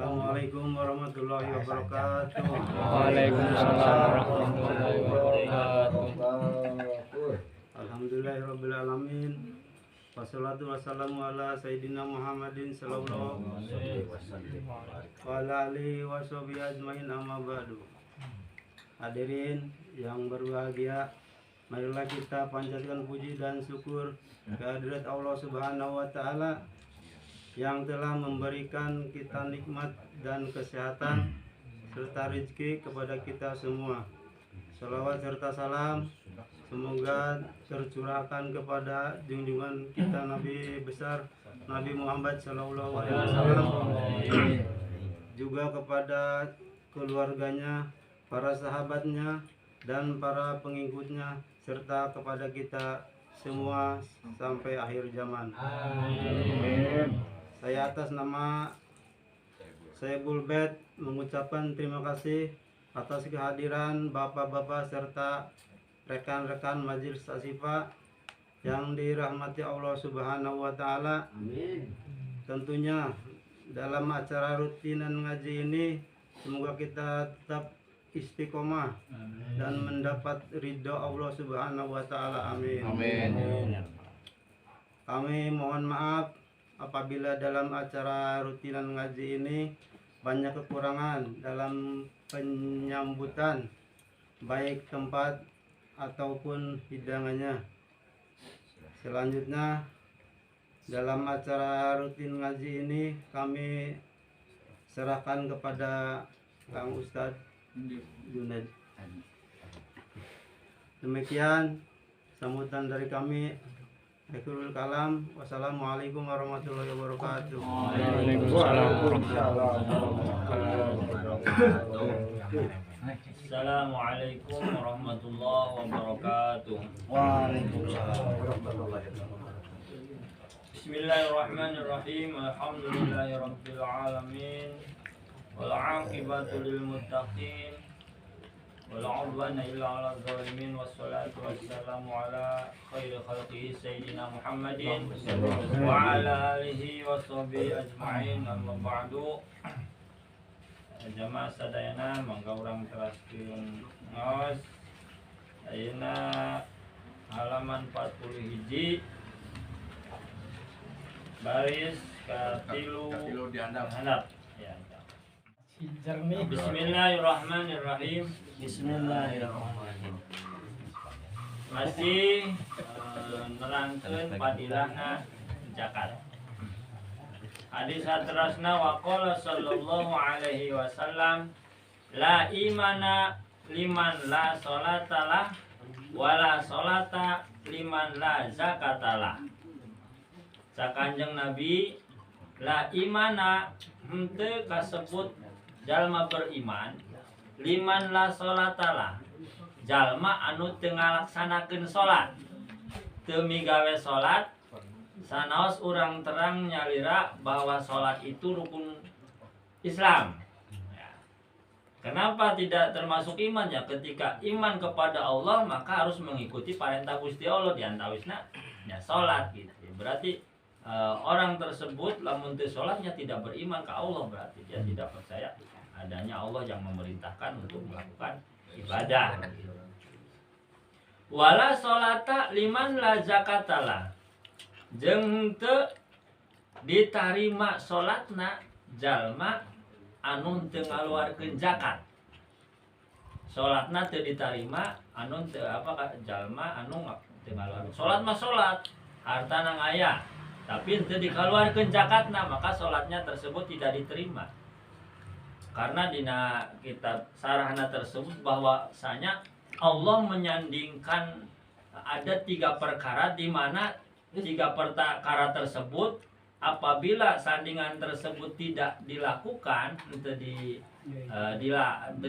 Assalamualaikum warahmatullahi wabarakatuh. Waalaikumsalam warahmatullahi wabarakatuh. Alhamdulillahirabbil alamin. Wassalatu wassalamu ala sayyidina Muhammadin sallallahu alaihi wasallam wa ala alihi washabihi ajmain, amma ba'du. Hadirin yang berbahagia, marilah kita panjatkan puji dan syukur kehadirat Allah Subhanahu wa taala yang telah memberikan kita nikmat dan kesehatan serta rezeki kepada kita semua. Salawat serta salam semoga tercurahkan kepada junjungan kita Nabi besar Nabi Muhammad sallallahu alaihi wasallam, juga kepada keluarganya, para sahabatnya dan para pengikutnya, serta kepada kita semua sampai akhir zaman. Amin. Saya atas nama Saibul Bait mengucapkan terima kasih atas kehadiran bapak-bapak serta rekan-rekan majelis Asyifa yang dirahmati Allah Subhanahu wa taala. Amin. Tentunya dalam acara rutinan ngaji ini semoga kita tetap istiqomah dan mendapat ridho Allah Subhanahu wa taala. Amin. Amin. Kami mohon maaf apabila dalam acara rutinan ngaji ini banyak kekurangan dalam penyambutan, baik tempat ataupun hidangannya. Selanjutnya dalam acara rutin ngaji ini kami serahkan kepada Kang Ustadz Junaid. Demikian sambutan dari kami. Akhirul kalam. Wassalamualaikum warahmatullahi wabarakatuh. Assalamualaikum warahmatullahi wabarakatuh. Waalaikumsalam warahmatullahi wabarakatuh. Bismillahirrahmanirrahim. Alhamdulillahirabbil alamin. Wal 'aqibatu lil muttaqin. Wala 'udwana illa 'alal zalimin. Wassalatu wassalamu ala khairi khalqihi sayyidina Muhammadin wa ala alihi washabihi ajma'in. Amma ba'du. Jamaah sadayana mangga urang teraskeun ngaos ayeuna halaman 41 baris katilu dihandap. Ya. Bismillahirrahmanirrahim. Bismillahirrahmanirrahim. Masih nerangkeun padilahna zakat. Hadis satrasna waqala sallallahu alaihi wasallam la imana liman la sholatalah wala sholata liman la zakatalah. Sakanjeng Nabi, la imana henteu kasebut jalma beriman, liman la sholatalah jalma anu teu ngalaksanakeun salat, teu migawe salat, sanaos urang terang nyalira bahwa sholat itu rukun Islam. Ya. Kenapa tidak termasuk iman? Ya, ketika iman kepada Allah maka harus mengikuti perintah Gusti Allah diantawisna ya sholat gitu. Berarti orang tersebut lamun teu sholatnya tidak beriman ke Allah, berarti dia tidak percaya adanya Allah yang memerintahkan untuk melakukan ibadah. Wala sholata liman la zakatalah. Jeung teu ditarima salatna jalma anu teu ngaluarkeun zakat. Salatna teu ditarima anu teu jalma anu teu ngaluarkeun. Salat mah salat, hartana ngaya, tapi teu dikaluarkeun zakatna, maka salatnya tersebut tidak diterima. Karena dina kitab sarahna tersebut bahwasanya Allah menyandingkan ada 3 perkara di mana 3 perkara tersebut apabila sandingan tersebut tidak dilakukan,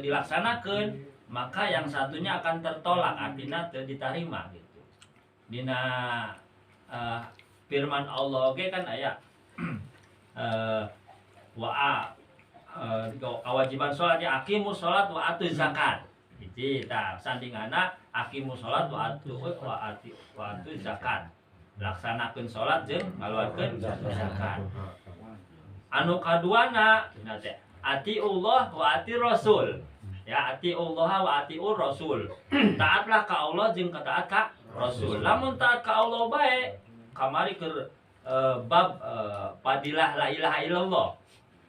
dilaksanakan, maka yang satunya akan tertolak, artinya tidak diterima gitu. Dina firman Allah oke kan aya kewajiban sholatnya aqimus sholat wa atu zakat. Jadi sandingana aqimus sholat wa atu zakat. Laksanakeun salat jeung ngaluarkeun zakat. anu kaduana teh ati Allah wa ati Rasul. Ya, ati Allah wa ati Rasul. Taatlah ka Allah jeung taat ka Rasul. Lamun taat ka Allah bae, kamari ke bab fadilah la ilaha illallah.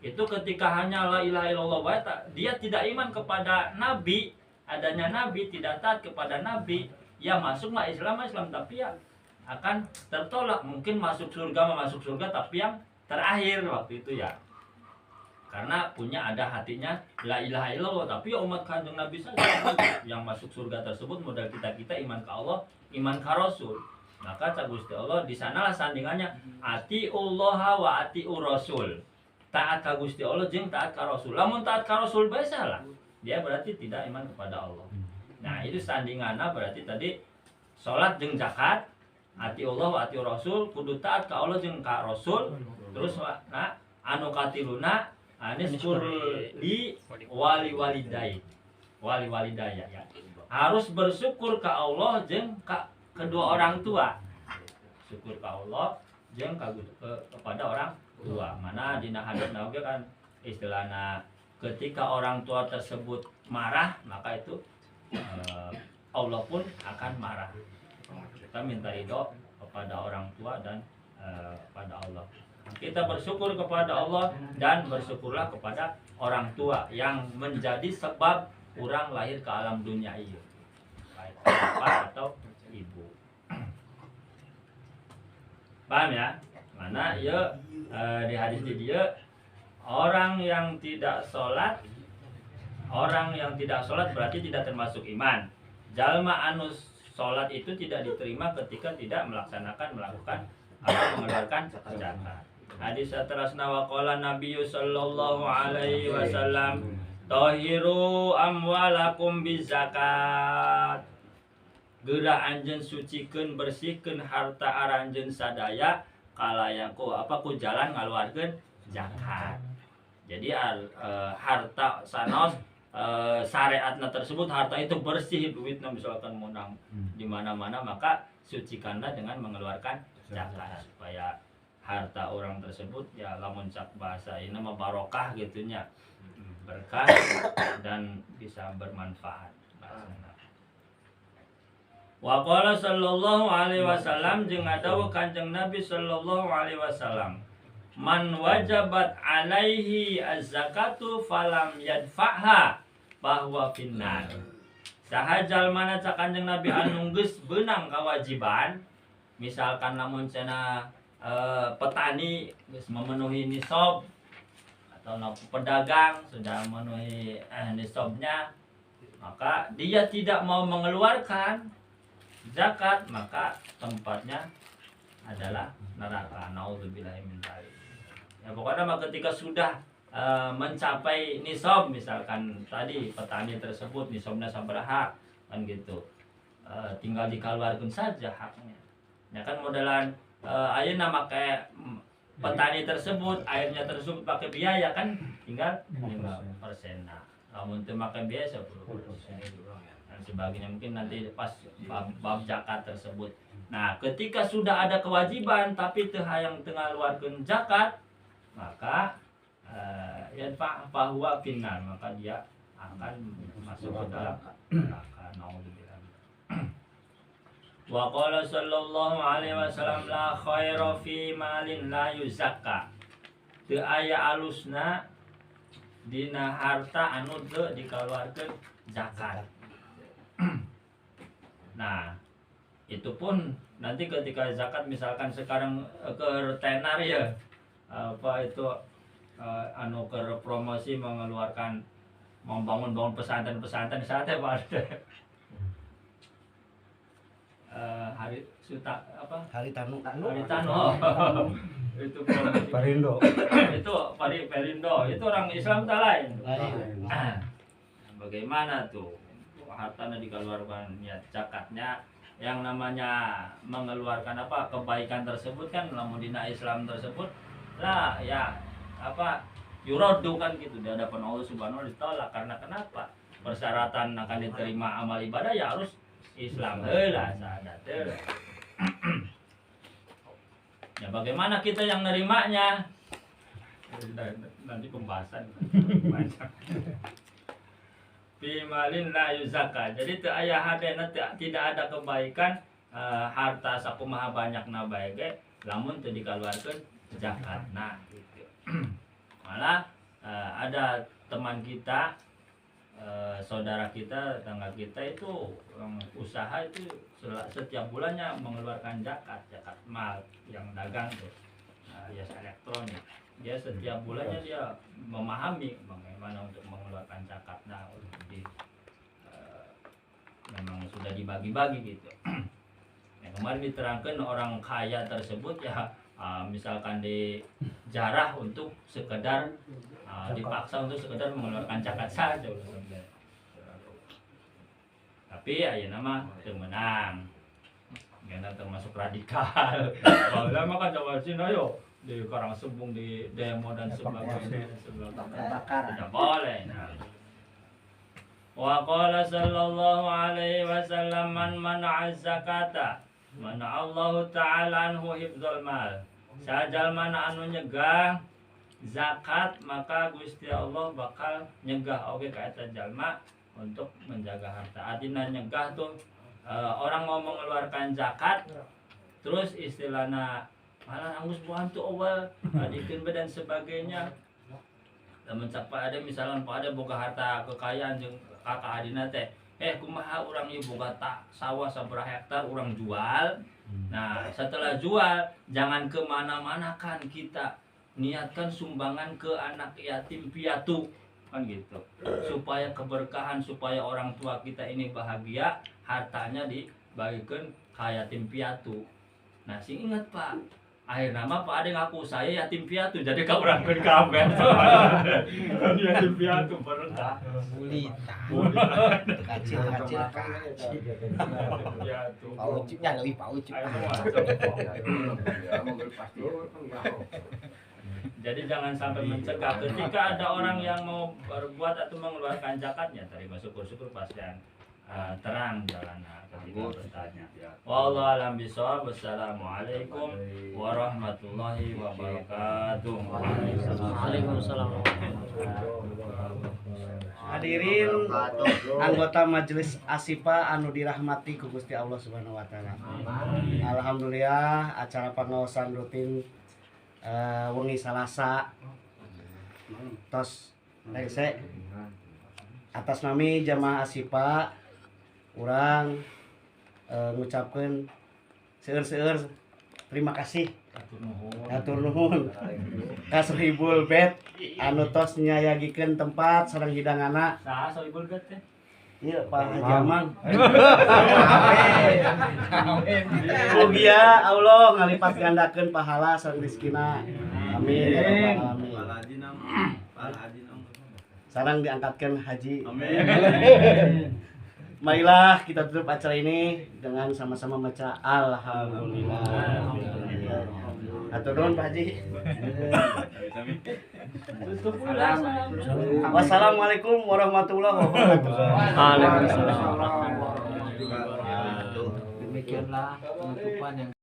Itu ketika hanya la ilaha illallah bae, dia tidak iman kepada nabi, adanya nabi, tidak taat kepada nabi, ya masuk mah Islam tapi ya akan tertolak. Mungkin masuk surga tapi yang terakhir waktu itu ya. Karena punya ada hatinya la ilaha illallah, tapi ya umat kanjeng Nabi saja yang masuk surga tersebut modal kita iman ke Allah, iman ke Rasul. Maka ca Gusti Allah di sanalah sandingannya atiullah wa atiur Rasul. Taat ka Gusti Allah jeung taat ka Rasul. Lamun taat ka Rasul bae salah, dia berarti tidak iman kepada Allah. Nah, itu sandinganna berarti tadi salat jeung zakat, atiullah wa atiur Rasul, kudu taat ka Allah jeung ka Rasul. Terus nah anu katiluna aniskur di wali-walidaya ya. Harus bersyukur ke Allah jeung kedua orang tua. Syukur ke Allah jeung kepada orang tua. Mana dina hadis nabi kan istilahna ketika orang tua tersebut marah, maka itu Allah pun akan marah. Kita minta ridho kepada orang tua dan pada Allah. Kita bersyukur kepada Allah dan bersyukurlah kepada orang tua yang menjadi sebab orang lahir ke alam dunia ini, baik bapak atau ibu. Paham ya? Mana ya di hadis dia orang yang tidak sholat berarti tidak termasuk iman. Jalma anus sholat itu tidak diterima ketika tidak melakukan atau mengeluarkan zakat. Hadis satrasna waqala Nabi sallallahu alaihi wasallam tahiru amwalakum bizakat. Geura anjeun sucikeun bersihkeun harta aranjeun sadaya kalayaku ku jalan ngaluarkeun zakat. Jadi harta sanos syariatna tersebut harta itu bersih, duitna misalkan menang di mana-mana, maka sucikanlah dengan mengeluarkan zakat supaya harta orang tersebut ya lamun cak bahasa ini mah barokah gitunya, berkah dan bisa bermanfaat. Wa qala sallallahu alaihi wasallam jeung adawu Kanjeng Nabi sallallahu alaihi wasallam, man wajabat alaihi az-zakatu falam yadfa'ha bahwa finnar. Sahajal mana cak Kanjeng Nabi anu geus beunang kewajiban, misalkan lamun cenah petani memenuhi nisab atau pedagang sudah memenuhi nisabnya, maka dia tidak mau mengeluarkan zakat, maka tempatnya adalah neraka. Nauzubillahi min dzalik. Ya pokoknya ketika sudah mencapai nisab, misalkan tadi petani tersebut nisabnya sabaraha kan gitu, tinggal dikeluarkan saja haknya. Ya kan modelan ayeuna make petani tersebut airnya tersebut pakai biaya kan tinggal 5%. Nah, lamun teu make biaya 10%. Dan sebagainya mungkin nanti pas bab zakat tersebut. Nah, ketika sudah ada kewajiban tapi teu hayang teu ngaluarkeun zakat, maka bahwa finnar, maka dia akan masuk ke dalam neraka. Nauzubillah. Wa qala sallallahu alaihi wasallam la khaira fi malin la yuzakka. Teu aya alusna dina harta anu teu dikeluarkeun zakat. Nah, itu pun nanti ketika zakat misalkan sekarang ke tenar ya apa itu anu ke promosi mengeluarkan membangun pesantren saatnya Pak. Hari Suta apa? Haritanu. Itu Parindo. Itu Perindo. Itu orang Islam tak lain. Bagaimana tuh hartanya dikeluarkan ya zakatnya, yang namanya mengeluarkan apa kebaikan tersebut kan lamun dina Islam tersebut lah ya apa yuraddu kan gitu di hadapan Allah Subhanahu wa taala. Karena kenapa? Persyaratan akan diterima amal ibadah ya harus Islam heula syahadat heula. Ya bagaimana kita yang nerimanya? Nanti pembahasan banyak. Bimalin la yuzaka. Jadi teu aya hadena tidak ada kebaikan harta sakumaha banyakna bae ge lamun teu dikaluarkeun zakatna gitu. Malah ada teman kita, saudara kita, tetangga kita itu usaha itu setiap bulannya mengeluarkan zakat mal yang dagang tuh, hias elektronik. Dia setiap bulannya dia memahami bagaimana untuk mengeluarkan zakat. Nah, memang sudah dibagi-bagi gitu. Yang kemarin diterangkan orang kaya tersebut ya misalkan dijarah untuk sekedar dipaksa untuk sekedar mengeluarkan zakat saja. Tapi ya nama temenang, karena termasuk radikal. Kalau lama kan coba sini ayo di Karangsembung di demo dan sebagainya tidak boleh. Nah. Wa qala sallallahu alaihi wasallam man mana'a zakata mana Allah taala anhu hifdzul mal. Sajal mana anu nyegah zakat maka Gusti Allah bakal nyegah oge ka eta jalma untuk menjaga harta. Artinya nyegah tuh orang mau mengeluarkan zakat terus istilahna malah angus buantu awal dikeun dan sebagainya. Lamun cak ada misalnya Pak ada boga harta kekayaan jeung kakak adina teh kumaha urang ieu boga sawah sabaraha hektar urang jual. Nah, setelah jual jangan kemana-mana kan kita niatkan sumbangan ke anak yatim piatu kan gitu. Supaya keberkahan, supaya orang tua kita ini bahagia, hartanya dibagikan ke yatim piatu. Nah, sing ingat Pak, akhir nama Pak Ade ngaku saya yatim piatu, jadi kau orang kabeh. Yatim piatu berkah. Bulita. Kacil. Pak Ucipnya lebih Pak Ucip. Jadi jangan sampai mencegah ketika ada orang yang mau berbuat atau mengeluarkan zakatnya, terima syukur-syukur pasien terang jalan ketika bertanya. Wallahu a'lam bishawab. Wassalamualaikum warahmatullahi wabarakatuh. Waalaikumsalam. Hadirin anggota majelis Asipa anu dirahmati ku Gusti Allah Subhanahu wa taala. Alhamdulillah acara pangaosan rutin wengi Salasa tos rese atas nami jamaah Asipa urang ngucapkeun seueur-seueur terima kasih atur nuhun ka Sohibul Bet anu tos nyayagikeun tempat sareng hidanganna. Saha Sohibul Bet teh? Iya Pak Haji Amang. Mugia Allah ngalipat gandakeun pahala sareng rezekina. Amin ya rabbal alamin. Sareng diangkatkeun haji. Amin. Marilah kita tutup acara ini dengan sama-sama baca alhamdulillah. Atur nuhun Pak Haji. Wassalamualaikum warahmatullahi wabarakatuh. Waalaikumsalam. Demikianlah penutupan yang